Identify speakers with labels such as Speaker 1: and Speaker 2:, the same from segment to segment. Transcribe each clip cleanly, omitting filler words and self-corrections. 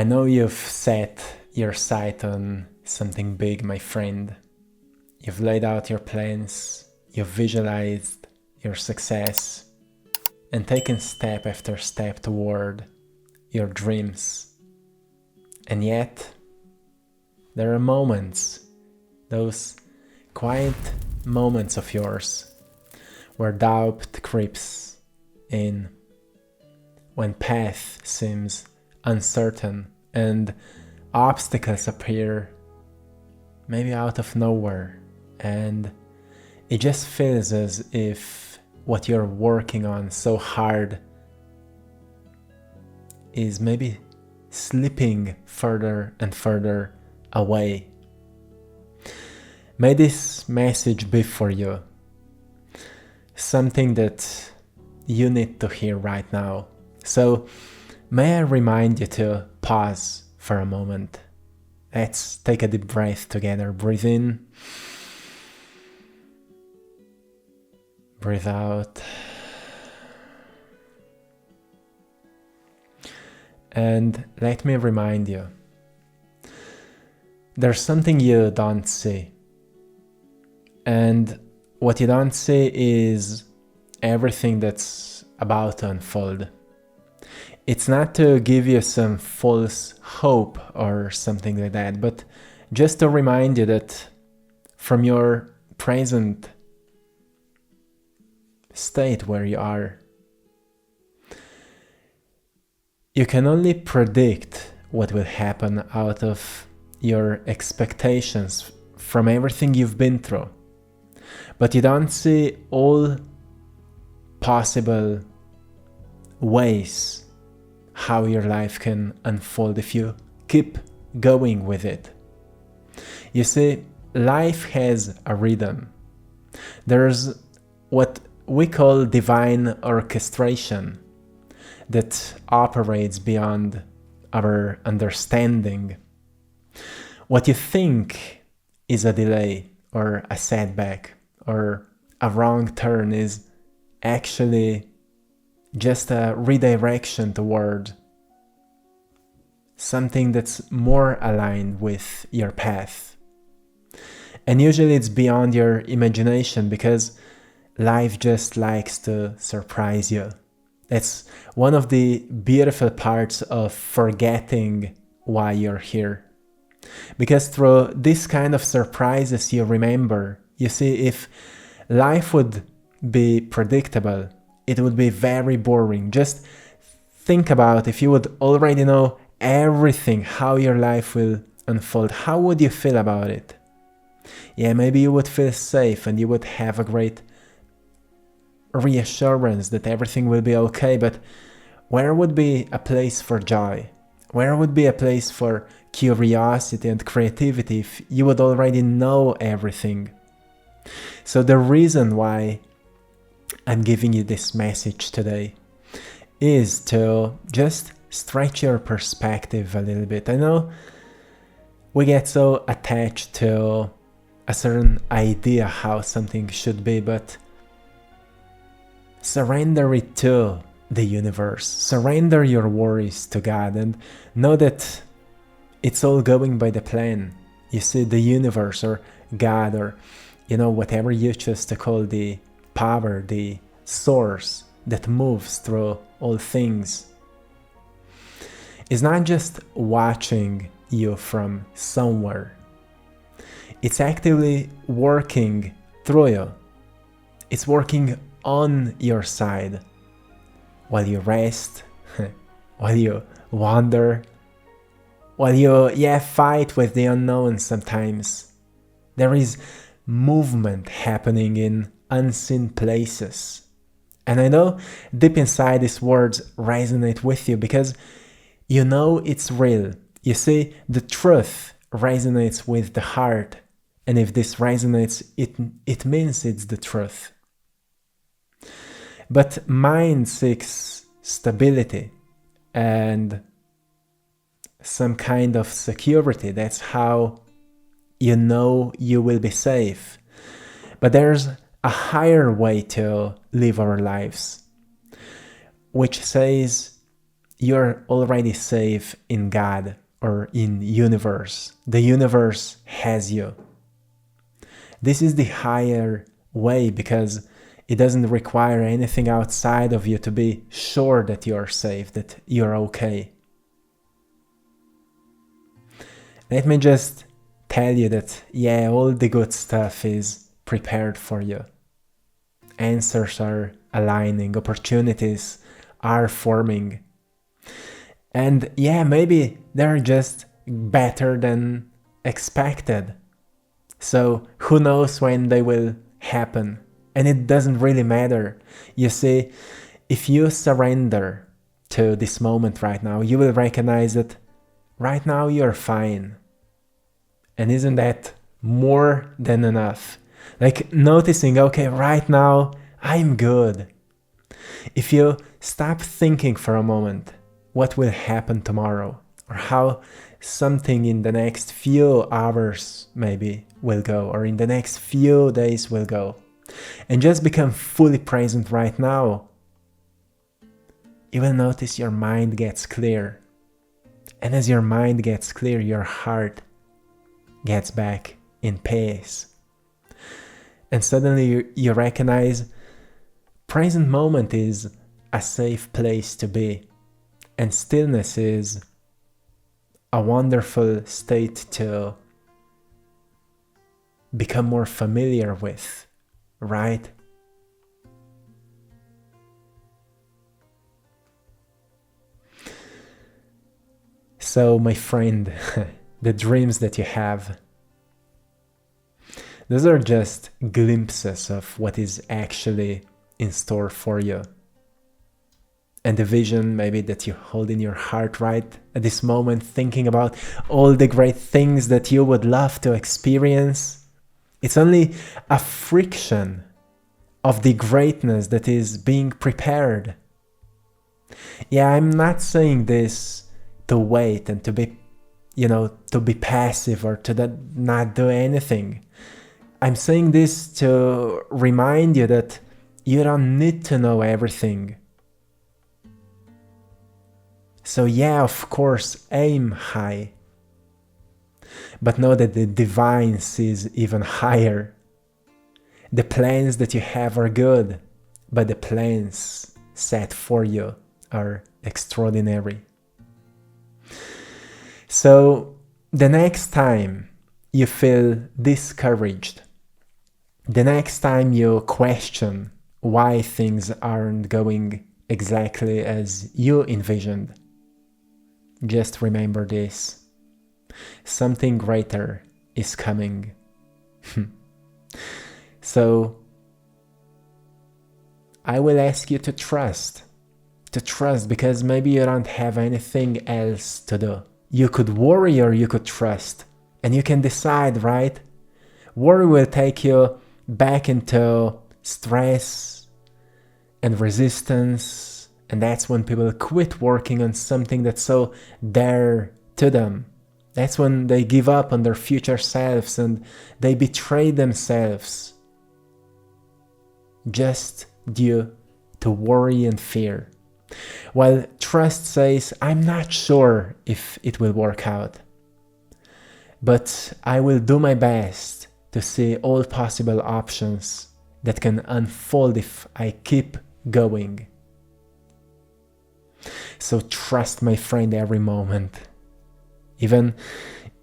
Speaker 1: I know you've set your sight on something big, my friend. You've laid out your plans, you've visualized your success, and taken step after step toward your dreams. And yet, there are moments, those quiet moments of yours, where doubt creeps in, when path seems uncertain and obstacles appear maybe out of nowhere, and it just feels as if what you're working on so hard is maybe slipping further and further away. May this message be for you, something that you need to hear right now. So may I remind you to pause for a moment. Let's take a deep breath together. Breathe in, breathe out. And let me remind you, there's something you don't see. And what you don't see is everything that's about to unfold. It's not to give you some false hope or something like that, but just to remind you that from your present state where you are, you can only predict what will happen out of your expectations from everything you've been through. But you don't see all possible ways how your life can unfold if you keep going with it. You see, life has a rhythm. There's what we call divine orchestration that operates beyond our understanding. What you think is a delay or a setback or a wrong turn is actually just a redirection toward something that's more aligned with your path. And usually it's beyond your imagination, because life just likes to surprise you. That's one of the beautiful parts of forgetting why you're here. Because through this kind of surprises you remember. You see, if life would be predictable, it would be very boring. Just think about if you would already know everything, how your life will unfold. How would you feel about it? Yeah, maybe you would feel safe and you would have a great reassurance that everything will be okay, but where would be a place for joy? Where would be a place for curiosity and creativity if you would already know everything? So the reason why I'm giving you this message today is to just stretch your perspective a little bit. I know we get so attached to a certain idea how something should be, but surrender it to the universe. Surrender your worries to God and know that it's all going by the plan. You see, the universe or God, or whatever you choose to call the power, the source that moves through all things, is not just watching you from somewhere. It's actively working through you. It's working on your side while you rest, while you wander, while you fight with the unknown sometimes. There is movement happening in unseen places. And I know deep inside these words resonate with you because you know it's real. You see, the truth resonates with the heart. And if this resonates, it means it's the truth. But mind seeks stability and some kind of security. That's how you know you will be safe. But there's a higher way to live our lives, which says you're already safe in God or in universe. The universe has you. This is the higher way because it doesn't require anything outside of you to be sure that you're safe, that you're okay. Let me just tell you that, yeah, all the good stuff is prepared for you. Answers are aligning, opportunities are forming. And yeah, maybe they're just better than expected. So who knows when they will happen? And it doesn't really matter. You see, if you surrender to this moment right now, you will recognize that right now you're fine. And isn't that more than enough? Like noticing, okay, right now I'm good. If you stop thinking for a moment what will happen tomorrow or how something in the next few hours maybe will go or in the next few days will go, and just become fully present right now, you will notice your mind gets clear. And as your mind gets clear, your heart gets back in peace. And suddenly you recognize present moment is a safe place to be. And stillness is a wonderful state to become more familiar with, right? So, my friend, the dreams that you have, those are just glimpses of what is actually in store for you. And the vision maybe that you hold in your heart right at this moment, thinking about all the great things that you would love to experience, it's only a friction of the greatness that is being prepared. Yeah, I'm not saying this to wait and to be, to be passive or to not do anything. I'm saying this to remind you that you don't need to know everything. So yeah, of course, aim high. But know that the divine sees even higher. The plans that you have are good, but the plans set for you are extraordinary. So the next time you feel discouraged, the next time you question why things aren't going exactly as you envisioned, just remember this: something greater is coming. So I will ask you to trust because maybe you don't have anything else to do. You could worry or you could trust, and you can decide, right? Worry will take you back into stress and resistance, and that's when people quit working on something that's so dear to them. That's when they give up on their future selves and they betray themselves just due to worry and fear. While trust says, I'm not sure if it will work out, but I will do my best to see all possible options that can unfold if I keep going. So trust, my friend, every moment. Even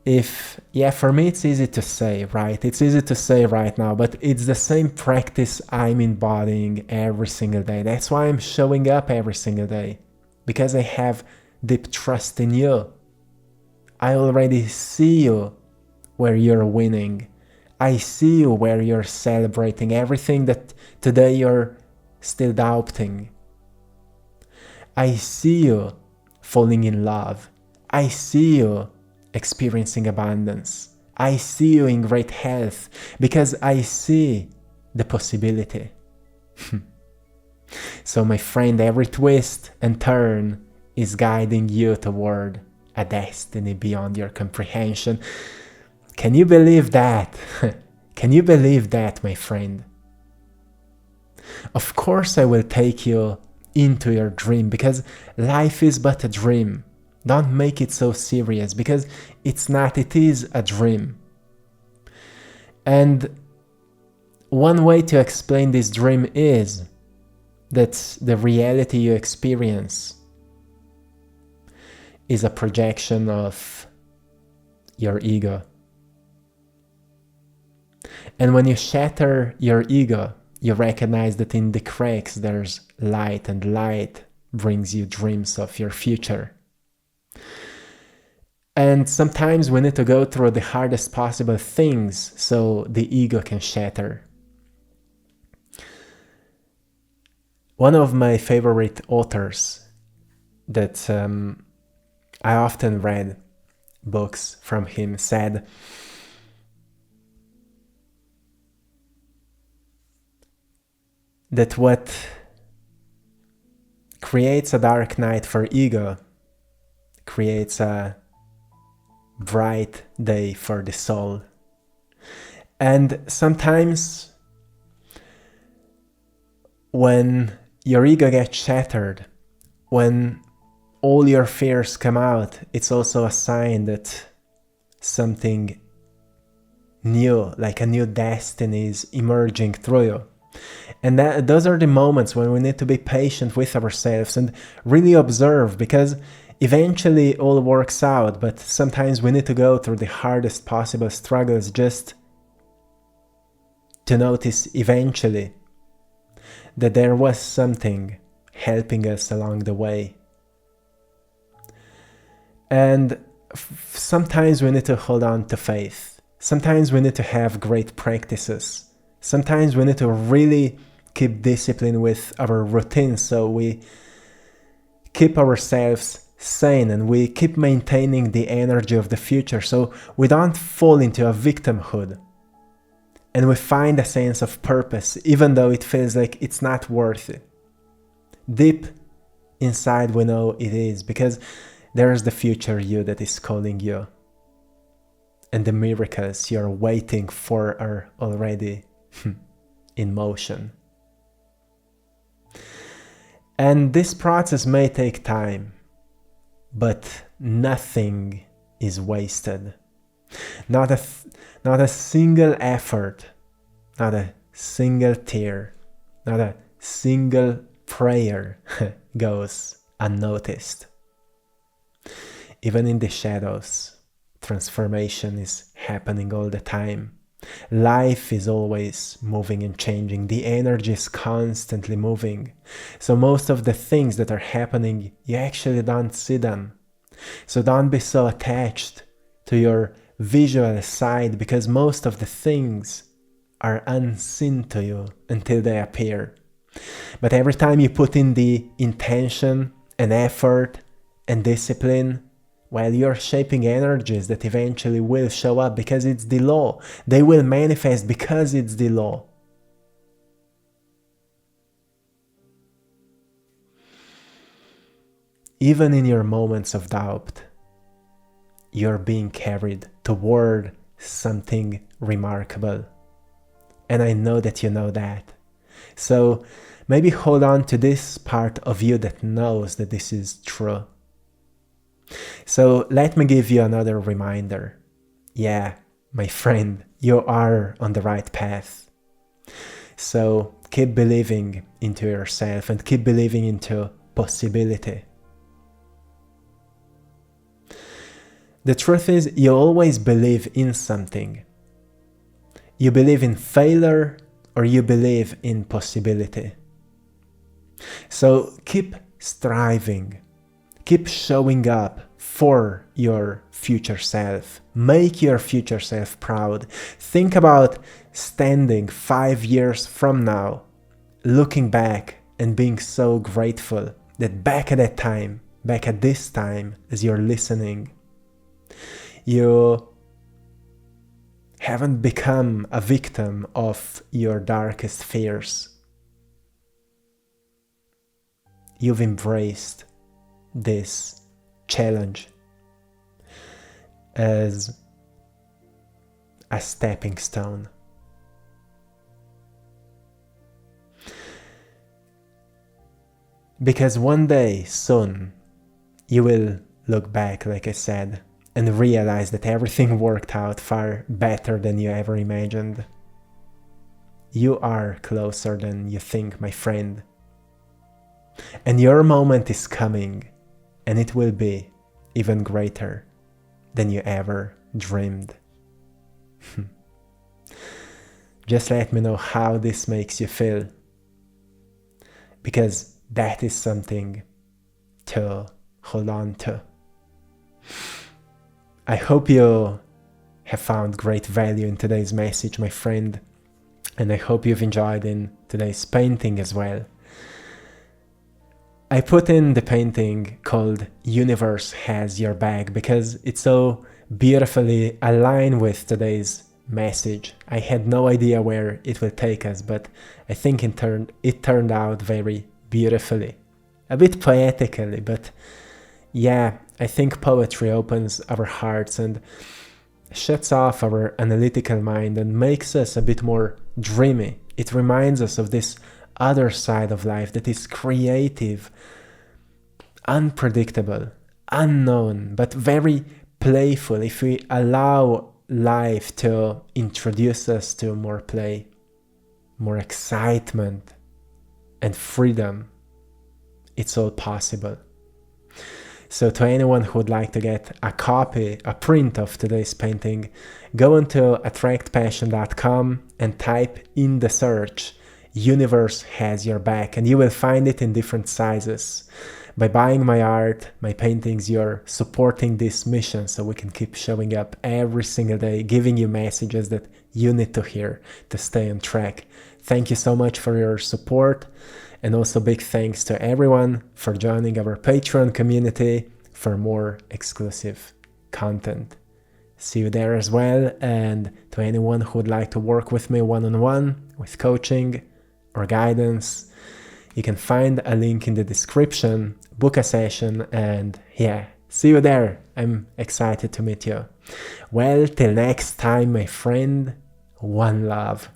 Speaker 1: if, for me it's easy to say, right? It's easy to say right now, but it's the same practice I'm embodying every single day. That's why I'm showing up every single day, because I have deep trust in you. I already see you where you're winning. I see you where you're celebrating everything that today you're still doubting. I see you falling in love. I see you experiencing abundance. I see you in great health because I see the possibility. So my friend, every twist and turn is guiding you toward a destiny beyond your comprehension. Can you believe that? Can you believe that, my friend? Of course I will take you into your dream, because life is but a dream. Don't make it so serious, because it's not, it is a dream. And one way to explain this dream is that the reality you experience is a projection of your ego. And when you shatter your ego, you recognize that in the cracks there's light, and light brings you dreams of your future. And sometimes we need to go through the hardest possible things so the ego can shatter. One of my favorite authors that I often read books from him said, that what creates a dark night for ego creates a bright day for the soul. And sometimes when your ego gets shattered, when all your fears come out, it's also a sign that something new, like a new destiny, is emerging through you. And those are the moments when we need to be patient with ourselves and really observe, because eventually it all works out, but sometimes we need to go through the hardest possible struggles just to notice eventually that there was something helping us along the way. And sometimes we need to hold on to faith. Sometimes we need to have great practices. Sometimes we need to really keep discipline with our routine, so we keep ourselves sane and we keep maintaining the energy of the future, so we don't fall into a victimhood. And we find a sense of purpose, even though it feels like it's not worth it. Deep inside we know it is, because there's the future you that is calling you. And the miracles you're waiting for are already in motion. And this process may take time, but nothing is wasted. Not a single effort, not a single tear, not a single prayer goes unnoticed. Even in the shadows, transformation is happening all the time. Life is always moving and changing. The energy is constantly moving. So most of the things that are happening, you actually don't see them. So don't be so attached to your visual side, because most of the things are unseen to you until they appear. But every time you put in the intention and effort and discipline, well, you're shaping energies that eventually will show up, because it's the law. They will manifest because it's the law. Even in your moments of doubt, you're being carried toward something remarkable. And I know that you know that. So maybe hold on to this part of you that knows that this is true. So let me give you another reminder. Yeah, my friend, you are on the right path. So keep believing into yourself and keep believing into possibility. The truth is, you always believe in something. You believe in failure or you believe in possibility. So keep striving. Keep showing up for your future self. Make your future self proud. Think about standing 5 years from now, looking back and being so grateful that back at that time, back at this time, as you're listening, you haven't become a victim of your darkest fears. You've embraced this challenge as a stepping stone. Because one day, soon, you will look back, like I said, and realize that everything worked out far better than you ever imagined. You are closer than you think, my friend. And your moment is coming, and it will be even greater than you ever dreamed. Just let me know how this makes you feel, because that is something to hold on to. I hope you have found great value in today's message, my friend, and I hope you've enjoyed in today's painting as well. I put in the painting called Universe Has Your Back because it's so beautifully aligned with today's message. I had no idea where it will take us, but I think it turned out very beautifully. A bit poetically, but yeah, I think poetry opens our hearts and shuts off our analytical mind and makes us a bit more dreamy. It reminds us of this other side of life that is creative, unpredictable, unknown, but very playful if we allow life to introduce us to more play, more excitement, and freedom. It's all possible. So to anyone who would like to get a copy, a print of today's painting, go onto AttractPassion.com and type in the search Universe Has Your Back, and you will find it in different sizes. By buying my art, my paintings, you're supporting this mission so we can keep showing up every single day, giving you messages that you need to hear to stay on track. Thank you so much for your support, and also big thanks to everyone for joining our Patreon community for more exclusive content. See you there as well, and to anyone who would like to work with me one-on-one with coaching or guidance, you can find a link in the description, book a session, and yeah, see you there. I'm excited to meet you. Well, till next time, my friend, one love.